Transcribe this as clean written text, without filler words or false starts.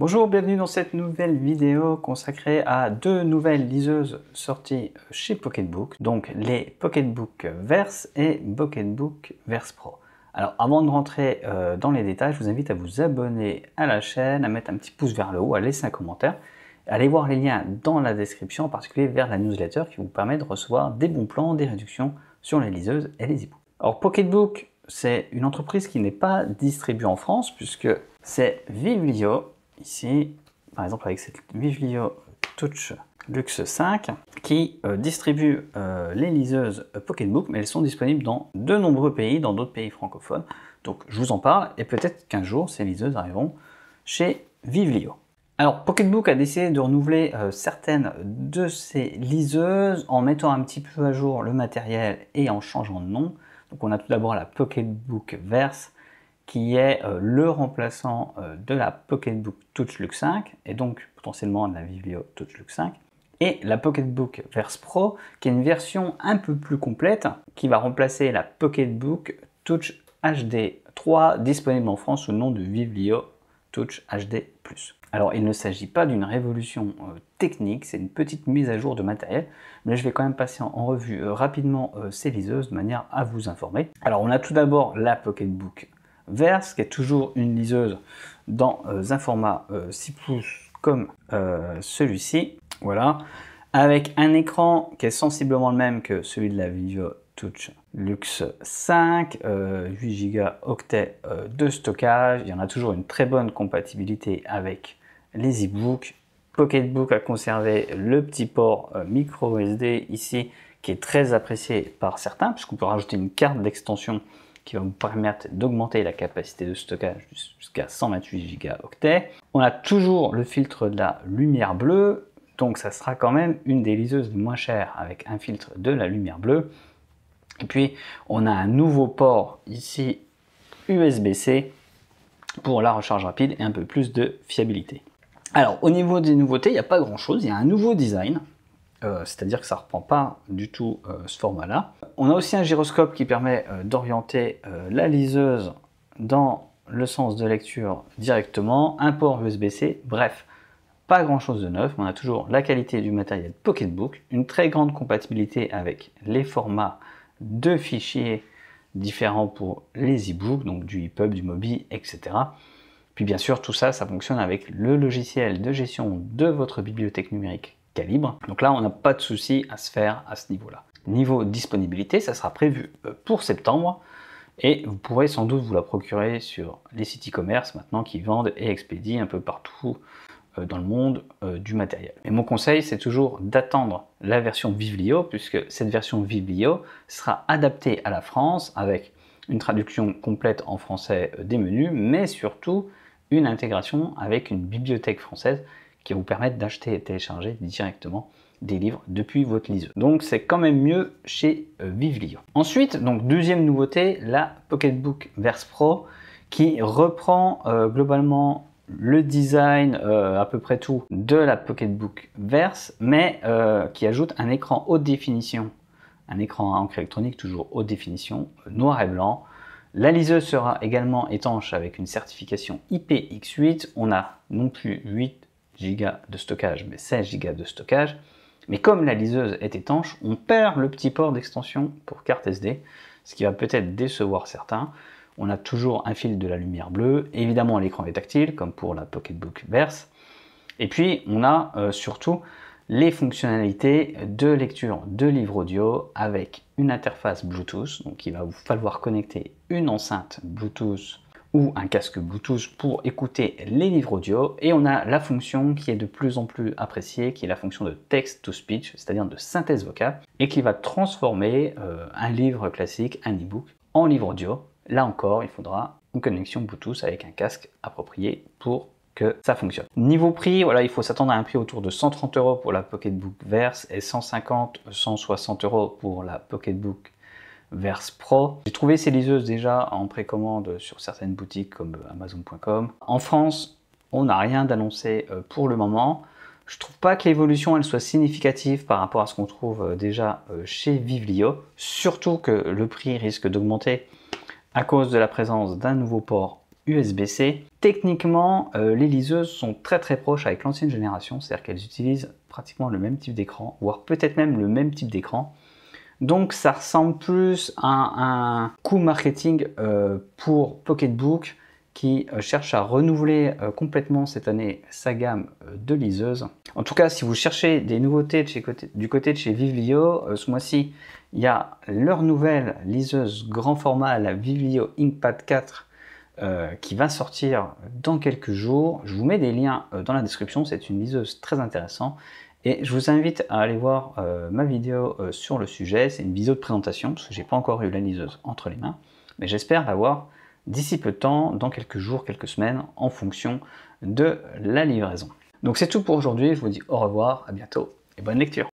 Bonjour, bienvenue dans cette nouvelle vidéo consacrée à deux nouvelles liseuses sorties chez Pocketbook, donc les Pocketbook Verse et Pocketbook Verse Pro. Alors avant de rentrer dans les détails, je vous invite à vous abonner à la chaîne, à mettre un petit pouce vers le haut, à laisser un commentaire, allez voir les liens dans la description, en particulier vers la newsletter qui vous permet de recevoir des bons plans, des réductions sur les liseuses et les e-books. Alors Pocketbook, c'est une entreprise qui n'est pas distribuée en France puisque c'est Viblio, ici, par exemple avec cette Viblio Touch Luxe 5 qui distribue les liseuses Pocketbook, mais elles sont disponibles dans de nombreux pays, dans d'autres pays francophones. Donc je vous en parle et peut-être qu'un jour ces liseuses arriveront chez Viblio. Alors Pocketbook a décidé de renouveler certaines de ces liseuses en mettant un petit peu à jour le matériel et en changeant de nom. Donc on a tout d'abord la Pocketbook Verse qui est le remplaçant de la Pocketbook Touch Luxe 5 et donc potentiellement de la Viblio Touch Luxe 5. Et la Pocketbook Verse Pro qui est une version un peu plus complète qui va remplacer la Pocketbook Touch HD 3 disponible en France sous le nom de Viblio Touch HD+. Alors il ne s'agit pas d'une révolution technique, c'est une petite mise à jour de matériel, mais je vais quand même passer en revue rapidement ces liseuses de manière à vous informer. Alors on a tout d'abord la Pocketbook Verse, qui est toujours une liseuse dans un format 6 pouces comme celui-ci, voilà, avec un écran qui est sensiblement le même que celui de la Viblio Touch Luxe 5, 8 Go octets de stockage, il y en a toujours une très bonne compatibilité avec les e-books. Pocketbook a conservé le petit port micro SD ici qui est très apprécié par certains puisqu'on peut rajouter une carte d'extension qui va vous permettre d'augmenter la capacité de stockage jusqu'à 128 Go octets. On a toujours le filtre de la lumière bleue, donc ça sera quand même une des liseuses les moins chères avec un filtre de la lumière bleue. Et puis on a un nouveau port ici USB-C pour la recharge rapide et un peu plus de fiabilité. Alors au niveau des nouveautés, il n'y a pas grand chose, il y a un nouveau design, c'est-à-dire que ça ne reprend pas du tout ce format-là. On a aussi un gyroscope qui permet d'orienter la liseuse dans le sens de lecture directement, un port USB-C, bref, pas grand chose de neuf, mais on a toujours la qualité du matériel Pocketbook, une très grande compatibilité avec les formats de fichiers différents pour les e-books, donc du EPUB, du Mobi, etc. Puis bien sûr, tout ça, ça fonctionne avec le logiciel de gestion de votre bibliothèque numérique Calibre. Donc là, on n'a pas de souci à se faire à ce niveau-là. Niveau disponibilité, ça sera prévu pour septembre et vous pourrez sans doute vous la procurer sur les sites e-commerce maintenant qui vendent et expédient un peu partout dans le monde du matériel. Et mon conseil, c'est toujours d'attendre la version Viblio puisque cette version Viblio sera adaptée à la France avec une traduction complète en français des menus, mais surtout une intégration avec une bibliothèque française qui va vous permettre d'acheter et télécharger directement des livres depuis votre liseuse. Donc c'est quand même mieux chez Viblio. Ensuite, donc deuxième nouveauté, la Pocketbook Verse Pro qui reprend globalement le design, à peu près tout, de la Pocketbook Verse, mais qui ajoute un écran haute définition, un écran à encre électronique toujours haute définition, noir et blanc. La liseuse sera également étanche avec une certification IPX8. On a non plus 8 Go de stockage, mais 16 Go de stockage. Mais comme la liseuse est étanche, on perd le petit port d'extension pour carte SD, ce qui va peut-être décevoir certains. On a toujours un fil de la lumière bleue. Évidemment, l'écran est tactile, comme pour la Pocketbook Verse. Et puis, on a surtout les fonctionnalités de lecture de livres audio avec une interface Bluetooth. Donc, il va vous falloir connecter une enceinte Bluetooth ou un casque Bluetooth pour écouter les livres audio. Et on a la fonction qui est de plus en plus appréciée, qui est la fonction de text-to-speech, c'est-à-dire de synthèse vocale, et qui va transformer un livre classique, un e-book, en livre audio. Là encore, il faudra une connexion Bluetooth avec un casque approprié pour que ça fonctionne. Niveau prix, voilà, il faut s'attendre à un prix autour de 130 € pour la Pocketbook Verse et 150-160 € pour la Pocketbook Verse Pro. J'ai trouvé ces liseuses déjà en précommande sur certaines boutiques comme Amazon.com. En France, on n'a rien d'annoncé pour le moment. Je trouve pas que l'évolution elle soit significative par rapport à ce qu'on trouve déjà chez Viblio, surtout que le prix risque d'augmenter à cause de la présence d'un nouveau port USB-C. Techniquement, les liseuses sont très proches avec l'ancienne génération, c'est-à-dire qu'elles utilisent pratiquement le même type d'écran, voire peut-être même le même type d'écran. Donc ça ressemble plus à un coup marketing pour Pocketbook qui cherche à renouveler complètement cette année sa gamme de liseuses. En tout cas, si vous cherchez des nouveautés du côté de chez Vivio, ce mois-ci, il y a leur nouvelle liseuse grand format, la Vivio Inkpad 4, qui va sortir dans quelques jours. Je vous mets des liens dans la description, c'est une liseuse très intéressante. Et je vous invite à aller voir ma vidéo sur le sujet. C'est une vidéo de présentation, parce que j'ai pas encore eu la liseuse entre les mains. Mais j'espère l'avoir d'ici peu de temps, dans quelques jours, quelques semaines, en fonction de la livraison. Donc c'est tout pour aujourd'hui, je vous dis au revoir, à bientôt et bonne lecture.